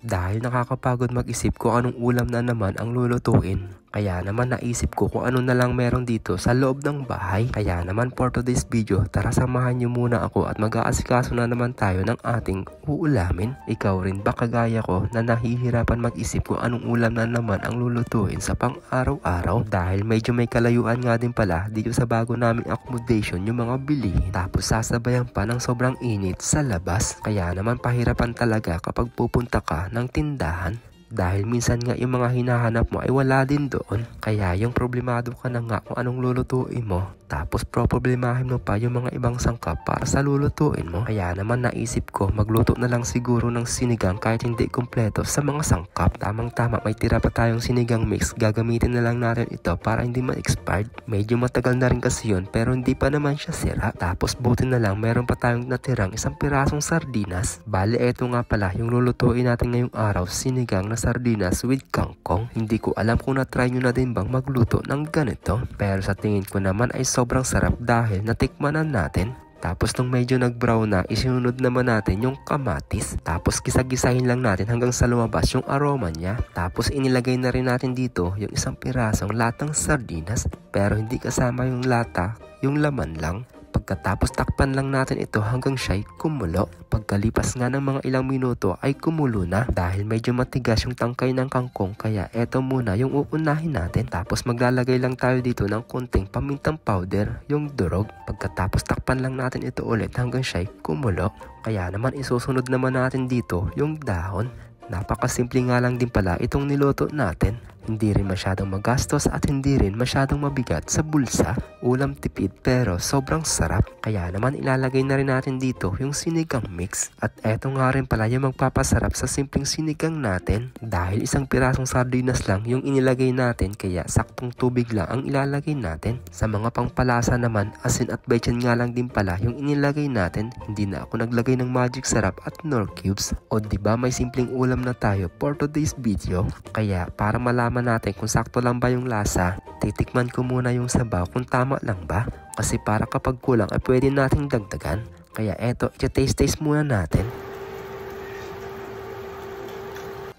Dahil nakakapagod mag-isip kung anong ulam na naman ang lulutuin. Kaya naman naisip ko kung ano na lang meron dito sa loob ng bahay. Kaya naman for today's video, tara samahan nyo muna ako at mag-aasikaso na naman tayo ng ating uulamin. Ikaw rin ba kagaya ko na nahihirapan mag-isip kung anong ulam na naman ang lulutuin sa pang-araw-araw? Dahil medyo may kalayuan nga din pala dito sa bago naming accommodation yung mga bilihin. Tapos sasabayan pa ng sobrang init sa labas. Kaya naman pahirapan talaga kapag pupunta ka ng tindahan. Dahil minsan nga yung mga hinahanap mo ay wala din doon. Kaya yung problemado ka na nga kung anong lulutuin mo. Tapos problemahin mo pa yung mga ibang sangkap para sa lulutuin mo. Kaya naman naisip ko magluto na lang siguro ng sinigang kahit hindi kumpleto sa mga sangkap. Tamang-tama may tira pa tayong sinigang mix. Gagamitin na lang natin ito para hindi ma-expired. Medyo matagal na rin kasi yun pero hindi pa naman siya sira. Tapos buti na lang meron pa tayong natirang isang pirasong sardinas. Bale eto nga pala yung lulutuin natin ngayong araw, sinigang na sardinas with kangkong. Hindi ko alam kung na-try nyo na din bang magluto ng ganito. Pero sa tingin ko naman ay sobrang sarap dahil natikmanan natin. Tapos nung medyo nag-brown na, isinunod naman natin yung kamatis. Tapos gisa-gisahin lang natin hanggang sa lumabas yung aroma niya. Tapos inilagay na rin natin dito yung isang pirasong latang sardinas. Pero hindi kasama yung lata, yung laman lang. Pagkatapos takpan lang natin ito hanggang siya'y kumulo. Pagkalipas nga ng mga ilang minuto ay kumulo na dahil medyo matigas yung tangkay ng kangkong, kaya eto muna yung uunahin natin. Tapos maglalagay lang tayo dito ng konting pamintang powder, yung durog. Pagkatapos takpan lang natin ito ulit hanggang siya'y kumulo. Kaya naman isusunod naman natin dito yung dahon. Napakasimple nga lang din pala itong niluto natin. Hindi rin masyadong magastos at hindi rin masyadong mabigat sa bulsa. Ulam tipid pero sobrang sarap. Kaya naman ilalagay na rin natin dito yung sinigang mix. At eto nga rin pala yung magpapasarap sa simpleng sinigang natin. Dahil isang pirasong sardinas lang yung inilagay natin, kaya saktong tubig lang ang ilalagay natin. Sa mga pangpalasa naman, asin at bechan nga lang din pala yung inilagay natin. Hindi na ako naglagay ng magic sarap at Knorr cubes. O diba may simpleng ulam na tayo for today's video. Kaya para malaman natin kung sakto lang ba yung lasa, titikman ko muna yung sabaw kung tama lang ba. Kasi para kapag kulang ay pwede nating dagdagan. Kaya eto, i-taste muna natin.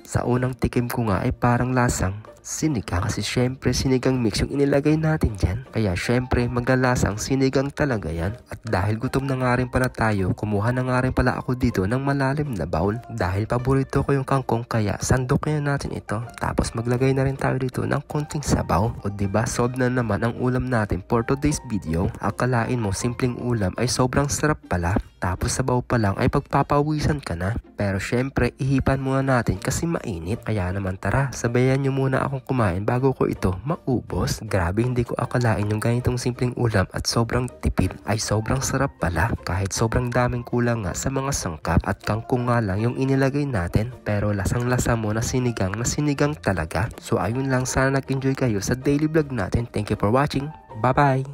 Sa unang tikim ko nga ay parang lasang sinigang, kasi syempre sinigang mix yung inilagay natin dyan. Kaya syempre maglalasang sinigang talaga yan. At dahil gutom na nga rin pala tayo, kumuha na nga rin pala ako dito ng malalim na bowl. Dahil paborito ko yung kangkong, kaya sandukin na natin ito. Tapos maglagay na rin tayo dito ng konting sabaw. O diba solve na naman ang ulam natin for today's video. Akalain mo simpleng ulam ay sobrang sarap pala. Tapos sabaw pa lang ay pagpapawisan ka na. Pero syempre ihipan muna natin kasi mainit. Kaya naman tara, sabayan nyo muna akong kumain bago ko ito maubos. Grabe, hindi ko akalain yung ganitong simpleng ulam at sobrang tipid ay sobrang sarap pala. Kahit sobrang daming kulang nga sa mga sangkap at kangkong nga lang yung inilagay natin. Pero lasang-lasa mo na sinigang talaga. So ayun lang, sana nag-enjoy kayo sa daily vlog natin. Thank you for watching. Bye bye!